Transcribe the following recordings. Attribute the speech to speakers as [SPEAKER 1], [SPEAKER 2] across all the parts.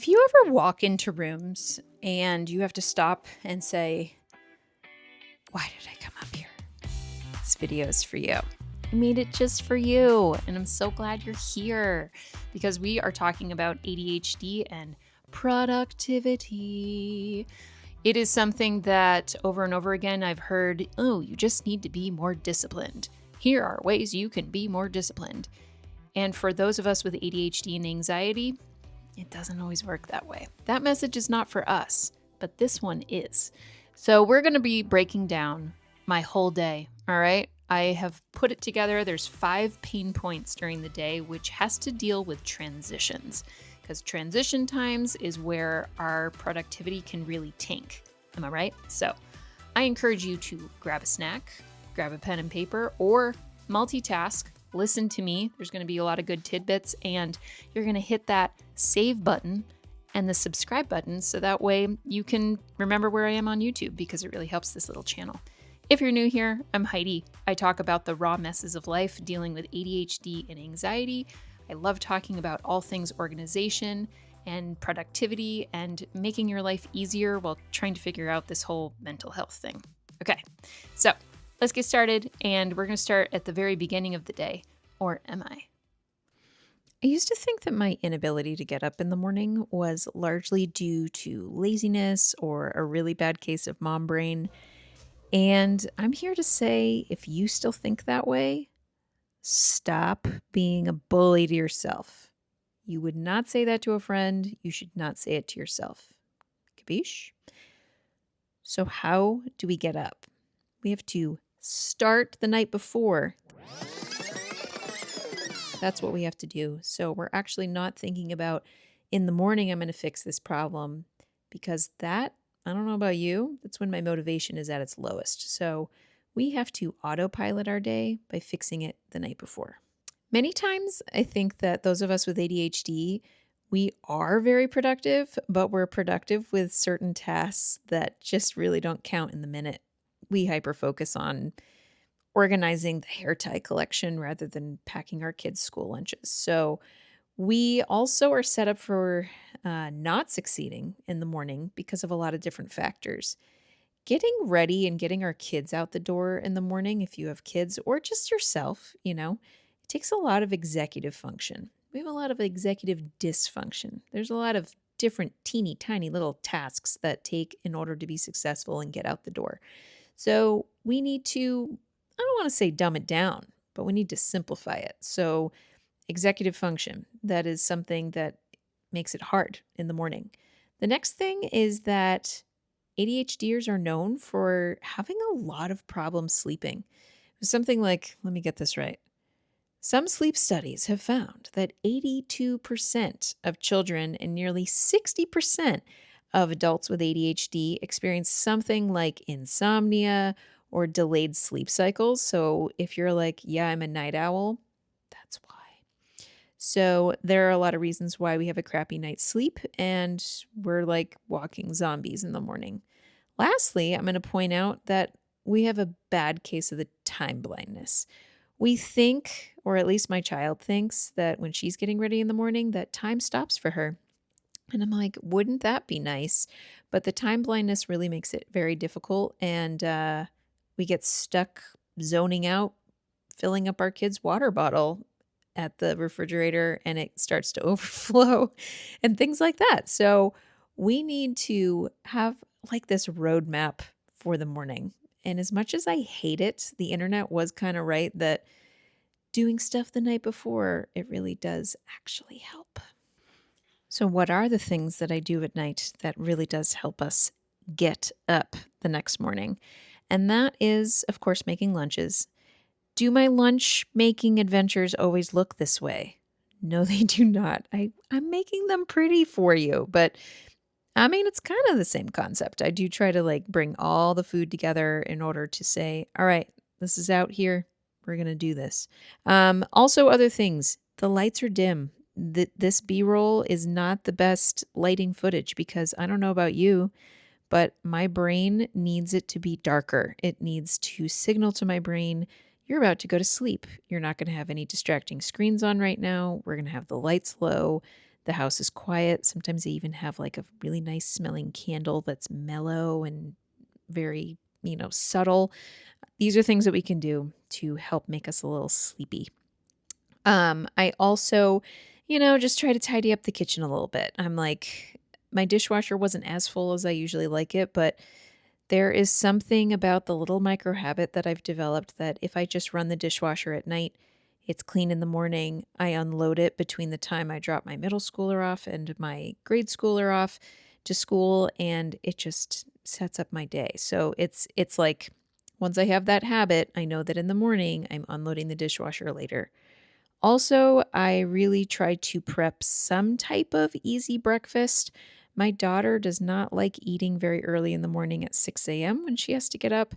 [SPEAKER 1] If you ever walk into rooms and you have to stop and say, why did I come up here? This video is for you. I made it just for you, and I'm so glad you're here because we are talking about ADHD and productivity. It is something that over and over again I've heard, oh, you just need to be more disciplined. Here are ways you can be more disciplined. And for those of us with ADHD and anxiety, it doesn't always work that way. That message is not for us, but this one is. So we're going to be breaking down my whole day, all right? I have put it together. There's 5 pain points during the day, which has to deal with transitions, because transition times is where our productivity can really tank. Am I right? So I encourage you to grab a snack, grab a pen and paper, or multitask. Listen to me. There's going to be a lot of good tidbits, and you're going to hit that save button and the subscribe button so that way you can remember where I am on YouTube, because it really helps this little channel. If you're new here, I'm Heidi. I talk about the raw messes of life dealing with ADHD and anxiety. I love talking about all things organization and productivity and making your life easier while trying to figure out this whole mental health thing. Okay, so let's get started, and we're going to start at the very beginning of the day, or am I? I used to think that my inability to get up in the morning was largely due to laziness or a really bad case of mom brain. And I'm here to say, if you still think that way, stop being a bully to yourself. You would not say that to a friend. You should not say it to yourself. Capiche? So how do we get up? We have to start the night before. That's what we have to do. So we're actually not thinking about in the morning, I'm going to fix this problem, because that, I don't know about you, that's when my motivation is at its lowest. So we have to autopilot our day by fixing it the night before. Many times I think that those of us with ADHD, we are very productive, but we're productive with certain tasks that just really don't count in the minute. We hyper-focus on organizing the hair tie collection rather than packing our kids' school lunches. So we also are set up for not succeeding in the morning because of a lot of different factors. Getting ready and getting our kids out the door in the morning, if you have kids or just yourself, it takes a lot of executive function. We have a lot of executive dysfunction. There's a lot of different teeny tiny little tasks that take in order to be successful and get out the door. So we need to, I don't want to say dumb it down, but we need to simplify it. So executive function, that is something that makes it hard in the morning. The next thing is that ADHDers are known for having a lot of problems sleeping. Something like, let me get this right. Some sleep studies have found that 82% of children and nearly 60% of adults with ADHD experience something like insomnia or delayed sleep cycles. So if you're like, yeah, I'm a night owl, that's why. So there are a lot of reasons why we have a crappy night's sleep, and we're like walking zombies in the morning. Lastly, I'm going to point out that we have a bad case of the time blindness. We think, or at least my child thinks, that when she's getting ready in the morning, that time stops for her. And I'm like, wouldn't that be nice? But the time blindness really makes it very difficult, and we get stuck zoning out, filling up our kid's water bottle at the refrigerator, and it starts to overflow and things like that. So we need to have like this roadmap for the morning. And as much as I hate it, the internet was kind of right that doing stuff the night before, it really does actually help. So what are the things that I do at night that really does help us get up the next morning? And that is, of course, making lunches. Do my lunch making adventures always look this way? No, they do not. I'm making them pretty for you, but I mean, it's kind of the same concept. I do try to like bring all the food together in order to say, all right, this is out here. We're going to do this. Also, other things. The lights are dim. This B-roll is not the best lighting footage because I don't know about you, but my brain needs it to be darker. It needs to signal to my brain, you're about to go to sleep. You're not going to have any distracting screens on right now. We're going to have the lights low. the house is quiet. Sometimes I even have like a really nice smelling candle that's mellow and very, subtle. These are things that we can do to help make us a little sleepy. I also, just try to tidy up the kitchen a little bit. I'm like, my dishwasher wasn't as full as I usually like it, but there is something about the little micro habit that I've developed that if I just run the dishwasher at night, it's clean in the morning. I unload it between the time I drop my middle schooler off and my grade schooler off to school, and it just sets up my day. So it's like once I have that habit, I know that in the morning I'm unloading the dishwasher later. Also, I really try to prep some type of easy breakfast. My daughter does not like eating very early in the morning at 6 a.m. when she has to get up.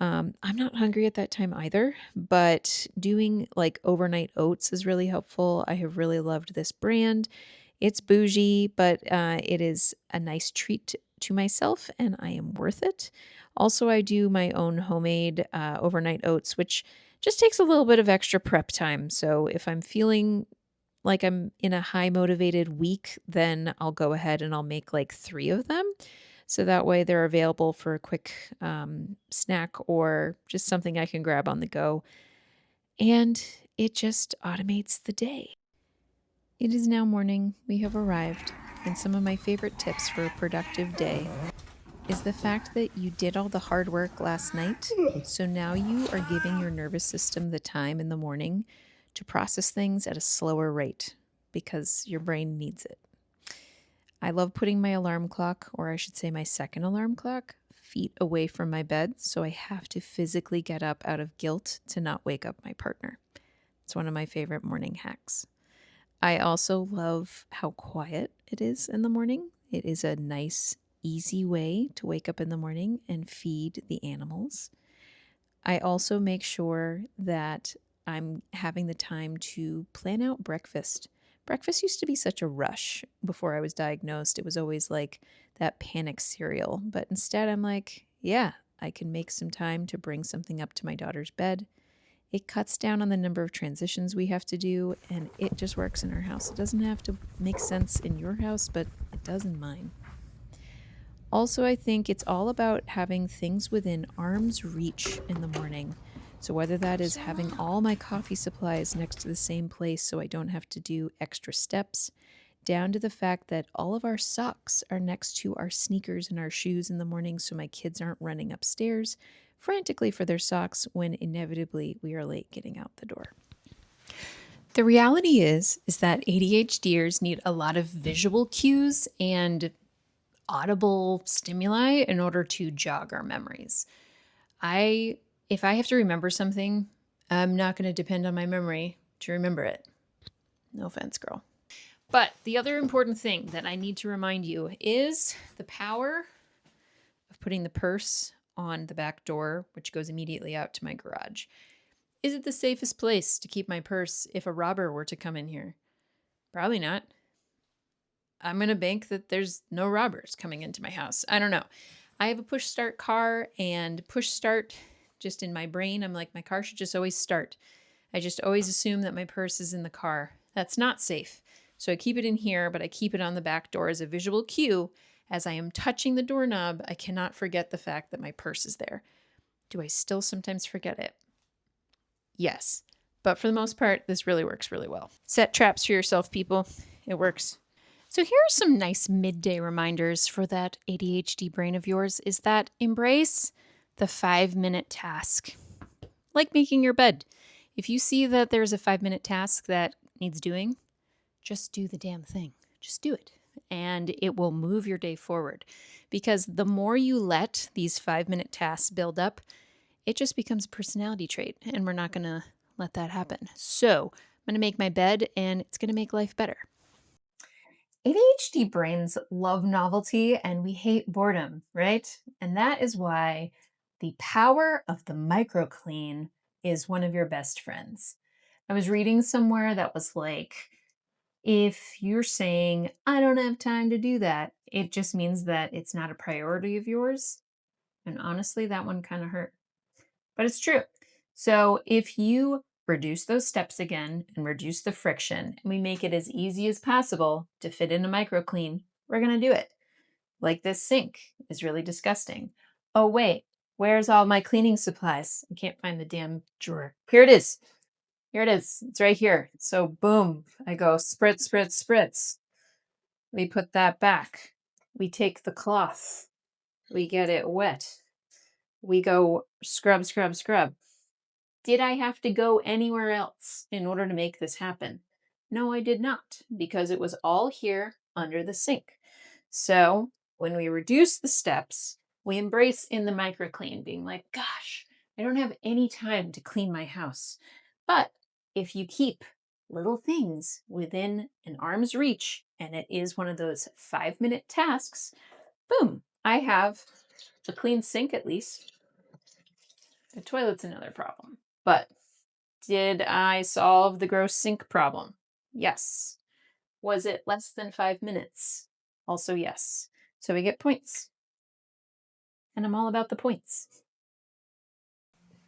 [SPEAKER 1] I'm not hungry at that time either, but doing like overnight oats is really helpful. I have really loved this brand. It's bougie, but it is a nice treat to myself and I am worth it. Also, I do my own homemade overnight oats, which just takes a little bit of extra prep time. So if I'm feeling like I'm in a high motivated week, then I'll go ahead and I'll make like 3 of them. So that way they're available for a quick snack or just something I can grab on the go. And it just automates the day. It is now morning. We have arrived. And some of my favorite tips for a productive day is the fact that you did all the hard work last night. So now you are giving your nervous system the time in the morning to process things at a slower rate because your brain needs it. I love putting my alarm clock, or I should say my second alarm clock, feet away from my bed. So I have to physically get up out of guilt to not wake up my partner. It's one of my favorite morning hacks. I also love how quiet it is in the morning. It is a nice, easy way to wake up in the morning and feed the animals. I also make sure that I'm having the time to plan out breakfast. Breakfast used to be such a rush before I was diagnosed. It was always like that panic cereal. But instead, I'm like, yeah, I can make some time to bring something up to my daughter's bed. It cuts down on the number of transitions we have to do, and it just works in our house. It doesn't have to make sense in your house, but it does in mine. Also, I think it's all about having things within arm's reach in the morning. So, whether that is having all my coffee supplies next to the same place so I don't have to do extra steps, down to the fact that all of our socks are next to our sneakers and our shoes in the morning so my kids aren't running upstairs frantically for their socks when inevitably we are late getting out the door. The reality is that ADHDers need a lot of visual cues and audible stimuli in order to jog our memories. If I have to remember something, I'm not going to depend on my memory to remember it. No offense, girl. But the other important thing that I need to remind you is the power of putting the purse on the back door, which goes immediately out to my garage. Is it the safest place to keep my purse if a robber were to come in here? Probably not. I'm going to bank that there's no robbers coming into my house. I don't know. I have a push start car, and push start, just in my brain, I'm like, my car should just always start. I just always assume that my purse is in the car. That's not safe. So I keep it in here, but I keep it on the back door as a visual cue. As I am touching the doorknob, I cannot forget the fact that my purse is there. Do I still sometimes forget it? Yes. But for the most part, this really works really well. Set traps for yourself, people. It works. So here are some nice midday reminders for that ADHD brain of yours is that embrace the 5-minute task. Like making your bed. If you see that there's a 5-minute task that needs doing, just do the damn thing. Just do it. And it will move your day forward. Because the more you let these 5-minute tasks build up, it just becomes a personality trait. And we're not going to let that happen. So I'm going to make my bed, and it's going to make life better. ADHD brains love novelty and we hate boredom, right? And that is why the power of the micro clean is one of your best friends. I was reading somewhere that was like, if you're saying, I don't have time to do that, it just means that it's not a priority of yours. And honestly, that one kind of hurt. But it's true. So if you reduce those steps again and reduce the friction, and we make it as easy as possible to fit in a micro clean, we're going to do it. Like this sink is really disgusting. Oh, wait, where's all my cleaning supplies? I can't find the damn drawer. Here it is. Here it is. It's right here. So boom, I go spritz, spritz, spritz. We put that back. We take the cloth. We get it wet. We go scrub, scrub, scrub. Did I have to go anywhere else in order to make this happen? No, I did not, because it was all here under the sink. So when we reduce the steps, we embrace in the micro clean, being like, gosh, I don't have any time to clean my house. But if you keep little things within an arm's reach, and it is one of those 5-minute tasks, boom, I have a clean sink at least. The toilet's another problem. But did I solve the gross sink problem? Yes. Was it less than 5 minutes? Also, yes. So we get points. And I'm all about the points.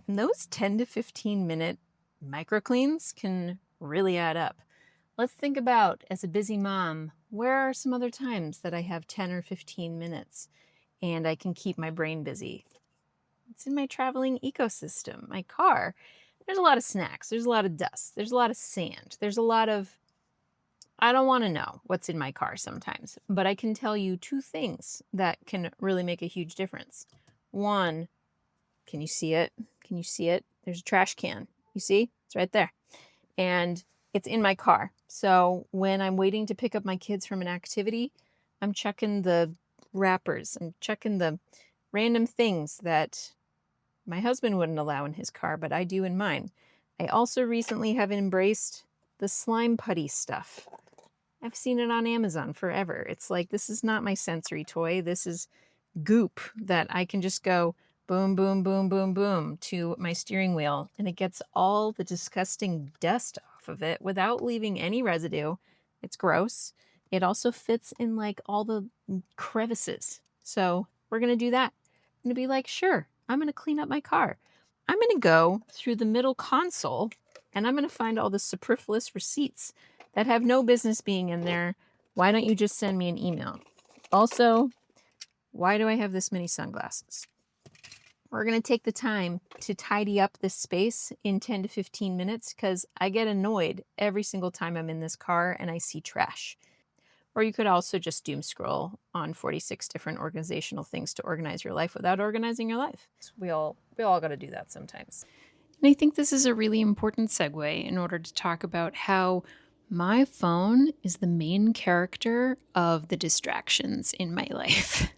[SPEAKER 1] And those 10 to 15 minute micro cleans can really add up. Let's think about, as a busy mom, where are some other times that I have 10 or 15 minutes and I can keep my brain busy? It's in my traveling ecosystem, my car. There's a lot of snacks. There's a lot of dust. There's a lot of sand. There's a lot of, I don't want to know what's in my car sometimes, but I can tell you 2 things that can really make a huge difference. One, can you see it? Can you see it? There's a trash can. You see? It's right there. And it's in my car. So when I'm waiting to pick up my kids from an activity, I'm checking the wrappers. I'm checking the random things that my husband wouldn't allow in his car, but I do in mine. I also recently have embraced the slime putty stuff. I've seen it on Amazon forever. It's like, this is not my sensory toy. This is goop that I can just go boom, boom, boom, boom, boom to my steering wheel, and it gets all the disgusting dust off of it without leaving any residue. It's gross. It also fits in like all the crevices. So we're going to do that. I'm going to be like, sure, I'm going to clean up my car. I'm going to go through the middle console and I'm going to find all the superfluous receipts that have no business being in there. Why don't you just send me an email? Also, why do I have this many sunglasses? We're going to take the time to tidy up this space in 10 to 15 minutes because I get annoyed every single time I'm in this car and I see trash. Or you could also just doom scroll on 46 different organizational things to organize your life without organizing your life. We all got to do that sometimes. And I think this is a really important segue in order to talk about how my phone is the main character of the distractions in my life.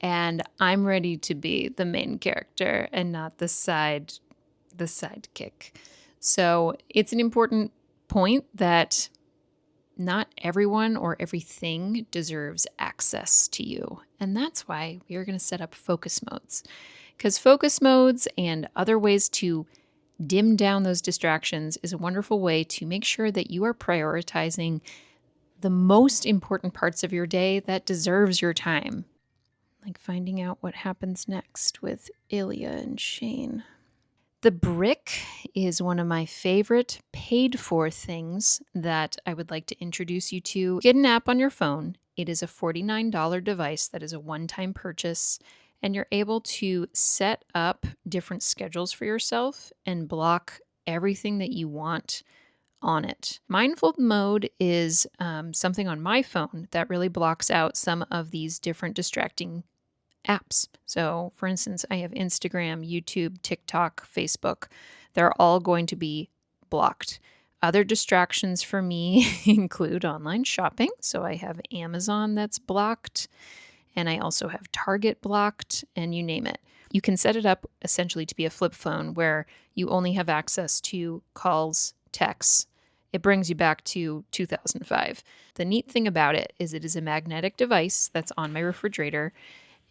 [SPEAKER 1] And I'm ready to be the main character and not the sidekick. So it's an important point that not everyone or everything deserves access to you. And that's why we are going to set up focus modes. Because focus modes and other ways to dim down those distractions is a wonderful way to make sure that you are prioritizing the most important parts of your day that deserves your time. Like finding out what happens next with Ilya and Shane. The brick is one of my favorite paid for things that I would like to introduce you to. Get an app on your phone. It is a $49 device that is a one-time purchase, and you're able to set up different schedules for yourself and block everything that you want on it. Mindful mode is something on my phone that really blocks out some of these different distracting apps. So, for instance, I have Instagram, YouTube, TikTok, Facebook. They're all going to be blocked. Other distractions for me include online shopping. So, I have Amazon that's blocked, and I also have Target blocked, and you name it. You can set it up essentially to be a flip phone where you only have access to calls, texts. It brings you back to 2005. The neat thing about it is a magnetic device that's on my refrigerator.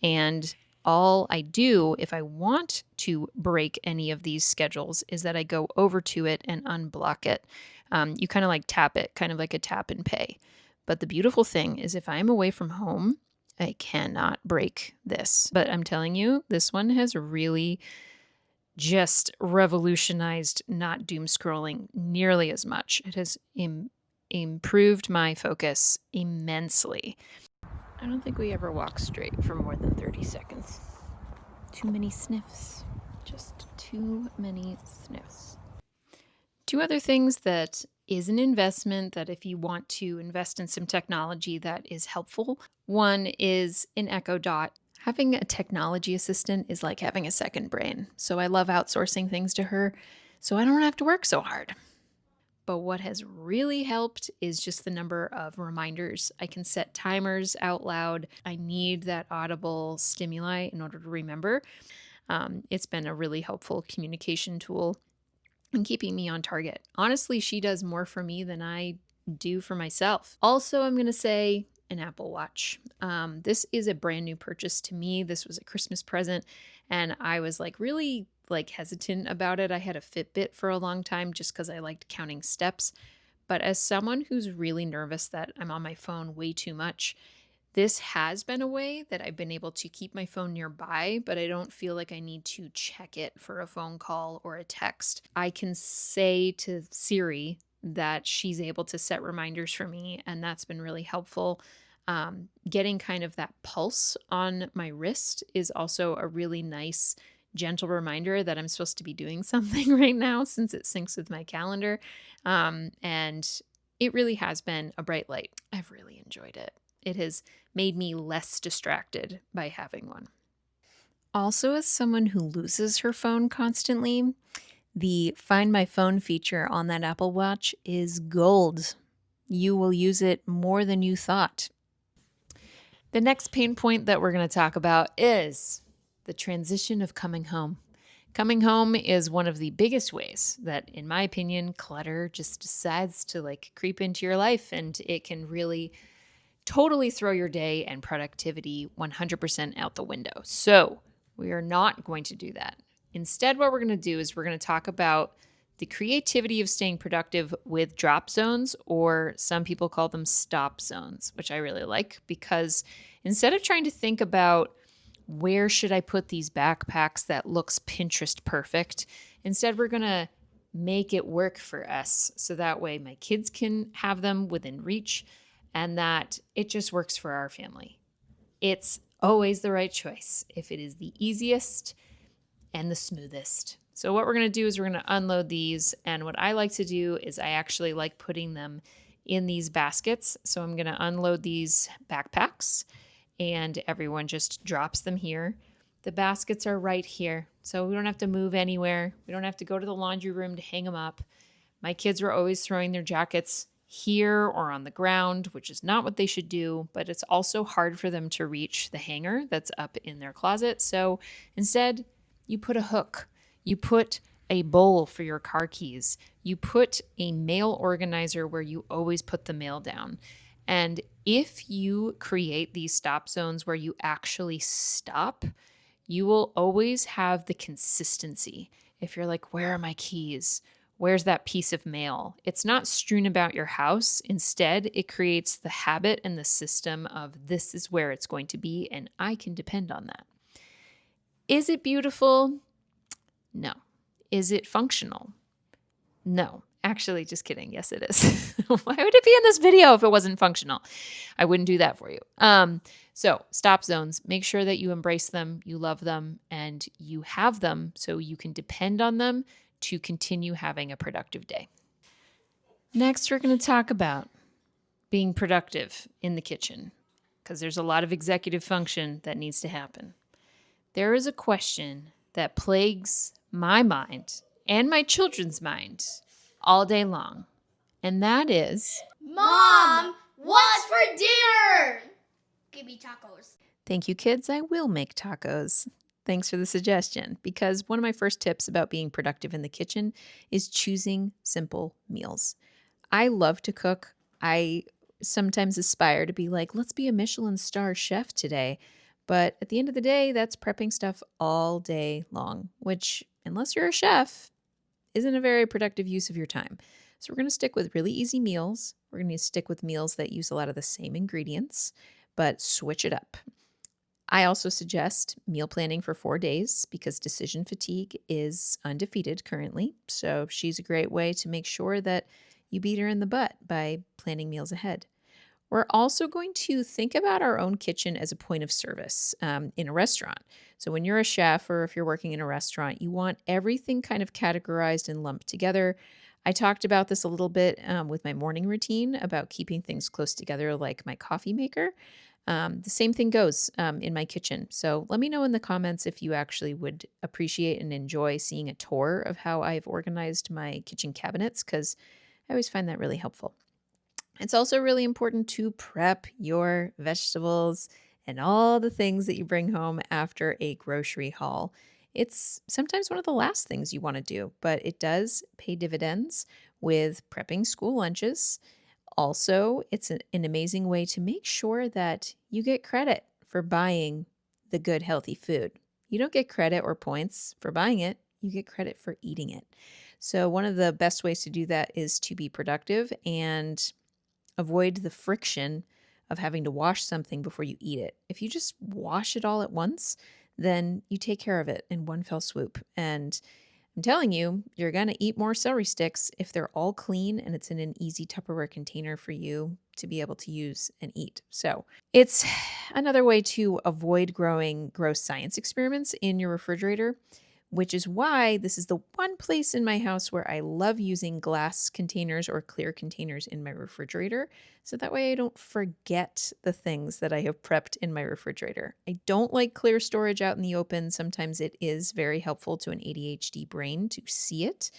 [SPEAKER 1] And all I do if I want to break any of these schedules is that I go over to it and unblock it. You kind of like tap it, kind of like a tap and pay. But the beautiful thing is if I'm away from home, I cannot break this. But I'm telling you, this one has really just revolutionized not doom scrolling nearly as much. It has improved my focus immensely. I don't think we ever walk straight for more than 30 seconds. Too many sniffs. Just too many sniffs. Two other things that is an investment that if you want to invest in some technology that is helpful. One is an Echo Dot. Having a technology assistant is like having a second brain. So I love outsourcing things to her so I don't have to work so hard. But what has really helped is just the number of reminders. I can set timers out loud. I need that audible stimuli in order to remember. It's been a really helpful communication tool and keeping me on target. Honestly, she does more for me than I do for myself. Also, I'm going to say an Apple Watch. This is a brand new purchase to me. This was a Christmas present, and I was really hesitant about it. I had a Fitbit for a long time just because I liked counting steps. But as someone who's really nervous that I'm on my phone way too much, this has been a way that I've been able to keep my phone nearby, but I don't feel like I need to check it for a phone call or a text. I can say to Siri that she's able to set reminders for me, and that's been really helpful. Getting kind of that pulse on my wrist is also a really nice, gentle reminder that I'm supposed to be doing something right now since it syncs with my calendar. And it really has been a bright light. I've really enjoyed it. It has made me less distracted by having one. Also, as someone who loses her phone constantly, the Find My Phone feature on that Apple Watch is gold. You will use it more than you thought. The next pain point that we're going to talk about is the transition of coming home. Coming home is one of the biggest ways that, in my opinion, clutter just decides to creep into your life, and it can really totally throw your day and productivity 100% out the window. So we are not going to do that. Instead, what we're going to do is we're going to talk about the creativity of staying productive with drop zones, or some people call them stop zones, which I really like, because instead of trying to think about where should I put these backpacks that looks Pinterest perfect, instead we're going to make it work for us. So that way my kids can have them within reach, and that it just works for our family. It's always the right choice if it is the easiest and the smoothest. So what we're going to do is we're going to unload these, and what I like to do is I actually like putting them in these baskets. So I'm going to unload these backpacks, and everyone just drops them here. The baskets are right here, so we don't have to move anywhere. We don't have to go to the laundry room to hang them up. My kids were always throwing their jackets here or on the ground, which is not what they should do, but it's also hard for them to reach the hanger that's up in their closet. So instead, you put a hook, you put a bowl for your car keys, you put a mail organizer where you always put the mail down. And if you create these stop zones where you actually stop, you will always have the consistency. If you're like, where are my keys? Where's that piece of mail? It's not strewn about your house. Instead, it creates the habit and the system of this is where it's going to be, and I can depend on that. Is it beautiful? No. Is it functional? No. Actually, just kidding. Yes, it is. Why would it be in this video if it wasn't functional? I wouldn't do that for you. So stop zones, make sure that you embrace them, you love them, and you have them so you can depend on them to continue having a productive day. Next, we're going to talk about being productive in the kitchen, because there's a lot of executive function that needs to happen. There is a question that plagues my mind and my children's mind all day long, and that is,
[SPEAKER 2] Mom, what's for dinner? Give me tacos.
[SPEAKER 1] Thank you, kids. I will make tacos. Thanks for the suggestion, because one of my first tips about being productive in the kitchen is choosing simple meals. I love to cook. I sometimes aspire to be like, let's be a Michelin star chef today. But at the end of the day, that's prepping stuff all day long, which, unless you're a chef, isn't a very productive use of your time. So we're going to stick with really easy meals. We're going to stick with meals that use a lot of the same ingredients, but switch it up. I also suggest meal planning for 4 days because decision fatigue is undefeated currently. So she's a great way to make sure that you beat her in the butt by planning meals ahead. We're also going to think about our own kitchen as a point of service in a restaurant. So, when you're a chef or if you're working in a restaurant, you want everything kind of categorized and lumped together. I talked about this a little bit with my morning routine about keeping things close together, like my coffee maker. The same thing goes in my kitchen. So, let me know in the comments if you actually would appreciate and enjoy seeing a tour of how I've organized my kitchen cabinets, because I always find that really helpful. It's also really important to prep your vegetables and all the things that you bring home after a grocery haul. It's sometimes one of the last things you want to do, but it does pay dividends with prepping school lunches. Also, it's an amazing way to make sure that you get credit for buying the good, healthy food. You don't get credit or points for buying it, you get credit for eating it. So, one of the best ways to do that is to be productive and avoid the friction of having to wash something before you eat it. If you just wash it all at once, then you take care of it in one fell swoop. And I'm telling you, you're going to eat more celery sticks if they're all clean and it's in an easy Tupperware container for you to be able to use and eat. So it's another way to avoid growing gross science experiments in your refrigerator, which is why this is the one place in my house where I love using glass containers or clear containers in my refrigerator. So that way I don't forget the things that I have prepped in my refrigerator. I don't like clear storage out in the open. Sometimes it is very helpful to an ADHD brain to see it,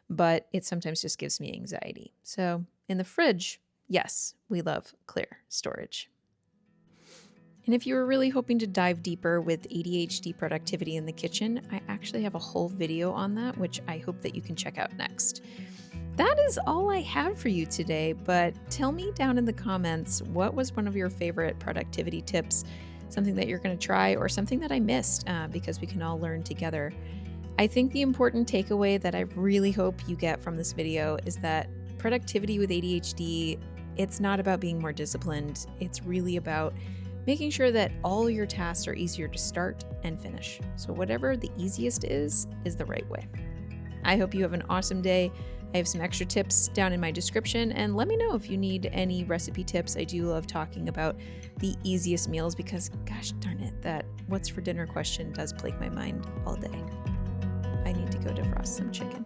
[SPEAKER 1] but it sometimes just gives me anxiety. So in the fridge, yes, we love clear storage. And if you were really hoping to dive deeper with ADHD productivity in the kitchen, I actually have a whole video on that, which I hope that you can check out next. That is all I have for you today, but tell me down in the comments what was one of your favorite productivity tips, something that you're going to try, or something that I missed, because we can all learn together. I think the important takeaway that I really hope you get from this video is that productivity with ADHD, it's not about being more disciplined. It's really about making sure that all your tasks are easier to start and finish. So whatever the easiest is the right way. I hope you have an awesome day. I have some extra tips down in my description, and let me know if you need any recipe tips. I do love talking about the easiest meals because, gosh darn it, that what's for dinner question does plague my mind all day. I need to go defrost some chicken.